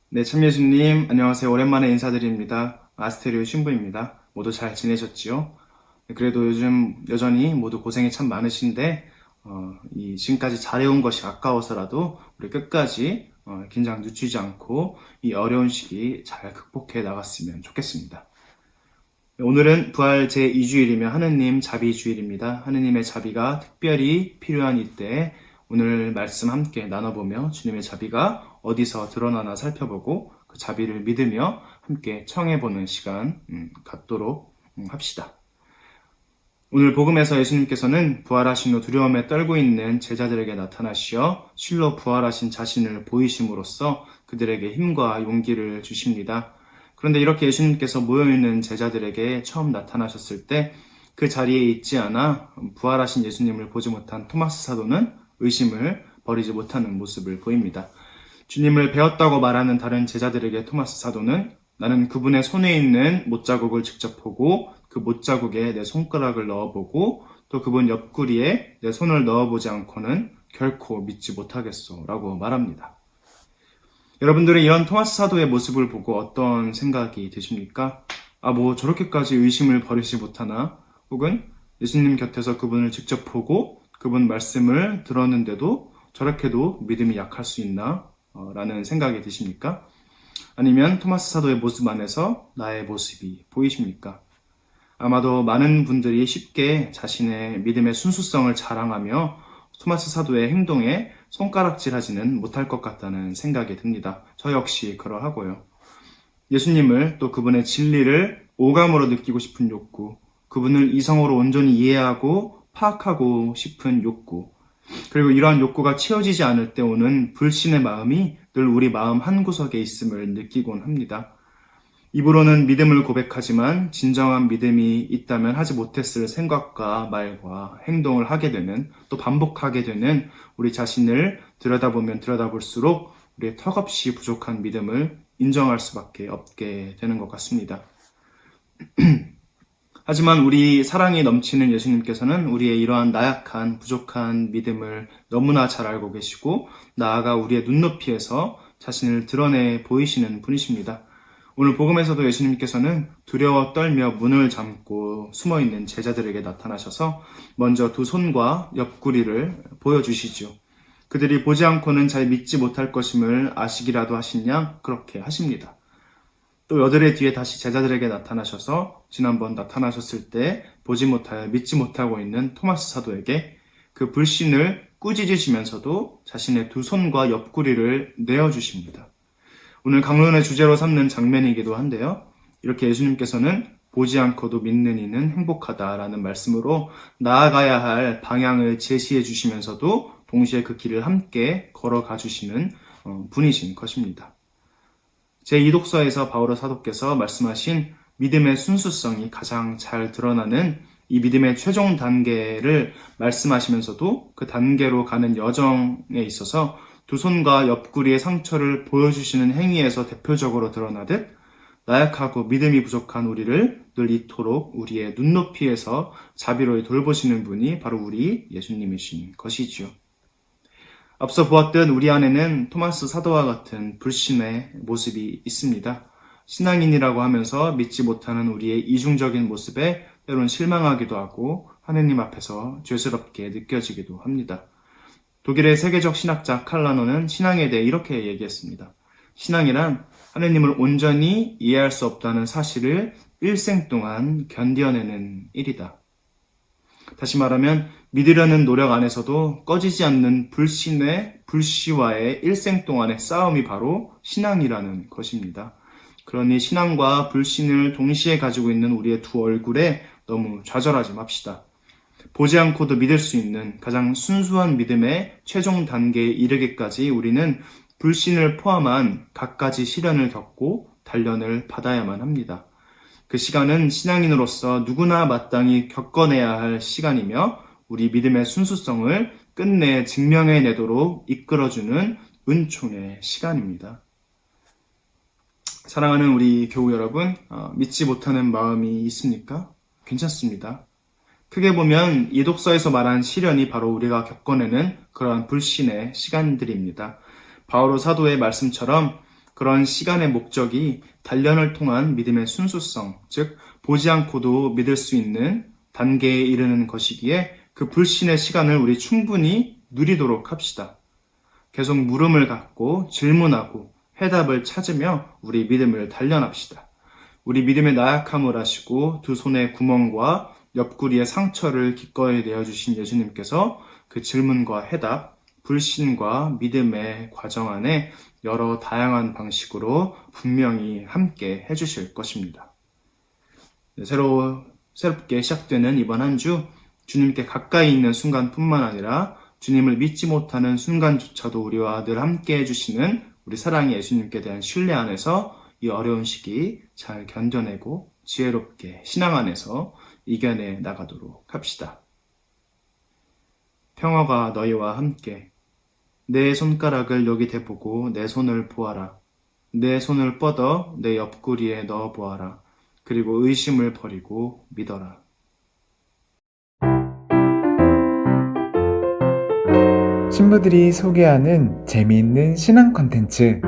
네, 참예수님, 안녕하세요. 오랜만에 인사드립니다. 아스테리오 신부입니다. 모두 잘 지내셨지요? 네, 그래도 요즘 여전히 모두 고생이 참 많으신데, 지금까지 잘해온 것이 아까워서라도 우리 끝까지 긴장 늦추지 않고 이 어려운 시기 잘 극복해 나갔으면 좋겠습니다. 오늘은 부활 제2주일이며 하느님 자비주일입니다. 하느님의 자비가 특별히 필요한 이때에 오늘 말씀 함께 나눠보며 주님의 자비가 어디서 드러나나 살펴보고 그 자비를 믿으며 함께 청해보는 시간 갖도록 합시다. 오늘 복음에서 예수님께서는 부활하신 후 두려움에 떨고 있는 제자들에게 나타나시어 실로 부활하신 자신을 보이심으로써 그들에게 힘과 용기를 주십니다. 그런데 이렇게 예수님께서 모여있는 제자들에게 처음 나타나셨을 때 그 자리에 있지 않아 부활하신 예수님을 보지 못한 토마스 사도는 의심을 버리지 못하는 모습을 보입니다. 주님을 배웠다고 말하는 다른 제자들에게 토마스 사도는 나는 그분의 손에 있는 못자국을 직접 보고 그 못자국에 내 손가락을 넣어보고 또 그분 옆구리에 내 손을 넣어보지 않고는 결코 믿지 못하겠소 라고 말합니다. 여러분들은 이런 토마스 사도의 모습을 보고 어떤 생각이 드십니까? 저렇게까지 의심을 버리지 못하나? 혹은 예수님 곁에서 그분을 직접 보고 그분 말씀을 들었는데도 저렇게도 믿음이 약할 수 있나? 라는 생각이 드십니까? 아니면 토마스 사도의 모습 안에서 나의 모습이 보이십니까? 아마도 많은 분들이 쉽게 자신의 믿음의 순수성을 자랑하며 토마스 사도의 행동에 손가락질하지는 못할 것 같다는 생각이 듭니다. 저 역시 그러하고요. 예수님을 또 그분의 진리를 오감으로 느끼고 싶은 욕구, 그분을 이성으로 온전히 이해하고 파악하고 싶은 욕구, 그리고 이러한 욕구가 채워지지 않을 때 오는 불신의 마음이 늘 우리 마음 한구석에 있음을 느끼곤 합니다. 입으로는 믿음을 고백하지만 진정한 믿음이 있다면 하지 못했을 생각과 말과 행동을 하게 되는, 또 반복하게 되는 우리 자신을 들여다보면 들여다볼수록 우리의 턱없이 부족한 믿음을 인정할 수밖에 없게 되는 것 같습니다. 하지만 우리 사랑이 넘치는 예수님께서는 우리의 이러한 나약한 부족한 믿음을 너무나 잘 알고 계시고 나아가 우리의 눈높이에서 자신을 드러내 보이시는 분이십니다. 오늘 복음에서도 예수님께서는 두려워 떨며 문을 잠고 숨어있는 제자들에게 나타나셔서 먼저 두 손과 옆구리를 보여주시죠. 그들이 보지 않고는 잘 믿지 못할 것임을 아시기라도 하시냐? 그렇게 하십니다. 또 여드레 뒤에 다시 제자들에게 나타나셔서 지난번 나타나셨을 때 보지 못하여 믿지 못하고 있는 토마스 사도에게 그 불신을 꾸짖으시면서도 자신의 두 손과 옆구리를 내어주십니다. 오늘 강론의 주제로 삼는 장면이기도 한데요. 이렇게 예수님께서는 보지 않고도 믿는 이는 행복하다라는 말씀으로 나아가야 할 방향을 제시해 주시면서도 동시에 그 길을 함께 걸어가 주시는 분이신 것입니다. 제2독서에서 바오로 사도께서 말씀하신 믿음의 순수성이 가장 잘 드러나는 이 믿음의 최종 단계를 말씀하시면서도 그 단계로 가는 여정에 있어서 두 손과 옆구리의 상처를 보여주시는 행위에서 대표적으로 드러나듯 나약하고 믿음이 부족한 우리를 늘 이토록 우리의 눈높이에서 자비로이 돌보시는 분이 바로 우리 예수님이신 것이지요. 앞서 보았듯 우리 안에는 토마스 사도와 같은 불신의 모습이 있습니다. 신앙인이라고 하면서 믿지 못하는 우리의 이중적인 모습에 때론 실망하기도 하고 하느님 앞에서 죄스럽게 느껴지기도 합니다. 독일의 세계적 신학자 칼라노는 신앙에 대해 이렇게 얘기했습니다. 신앙이란 하느님을 온전히 이해할 수 없다는 사실을 일생 동안 견뎌내는 일이다. 다시 말하면 믿으려는 노력 안에서도 꺼지지 않는 불씨와의 일생 동안의 싸움이 바로 신앙이라는 것입니다. 그러니 신앙과 불신을 동시에 가지고 있는 우리의 두 얼굴에 너무 좌절하지 맙시다. 보지 않고도 믿을 수 있는 가장 순수한 믿음의 최종 단계에 이르기까지 우리는 불신을 포함한 갖가지 시련을 겪고 단련을 받아야만 합니다. 그 시간은 신앙인으로서 누구나 마땅히 겪어내야 할 시간이며 우리 믿음의 순수성을 끝내 증명해내도록 이끌어주는 은총의 시간입니다. 사랑하는 우리 교우 여러분, 믿지 못하는 마음이 있습니까? 괜찮습니다. 크게 보면 이 독서에서 말한 시련이 바로 우리가 겪어내는 그러한 불신의 시간들입니다. 바오로 사도의 말씀처럼 그런 시간의 목적이 단련을 통한 믿음의 순수성, 즉 보지 않고도 믿을 수 있는 단계에 이르는 것이기에 그 불신의 시간을 우리 충분히 누리도록 합시다. 계속 물음을 갖고 질문하고 해답을 찾으며 우리 믿음을 단련합시다. 우리 믿음의 나약함을 아시고 두 손의 구멍과 옆구리의 상처를 기꺼이 내어주신 예수님께서 그 질문과 해답, 불신과 믿음의 과정 안에 여러 다양한 방식으로 분명히 함께 해주실 것입니다. 새롭게 시작되는 이번 한 주, 주님께 가까이 있는 순간뿐만 아니라 주님을 믿지 못하는 순간조차도 우리와 늘 함께 해주시는 우리 사랑의 예수님께 대한 신뢰 안에서 이 어려운 시기 잘 견뎌내고 지혜롭게 신앙 안에서 이겨내 나가도록 합시다. 평화가 너희와 함께. 내 손가락을 여기 대보고 내 손을 보아라. 내 손을 뻗어 내 옆구리에 넣어 보아라. 그리고 의심을 버리고 믿어라. 신부들이 소개하는 재미있는 신앙 콘텐츠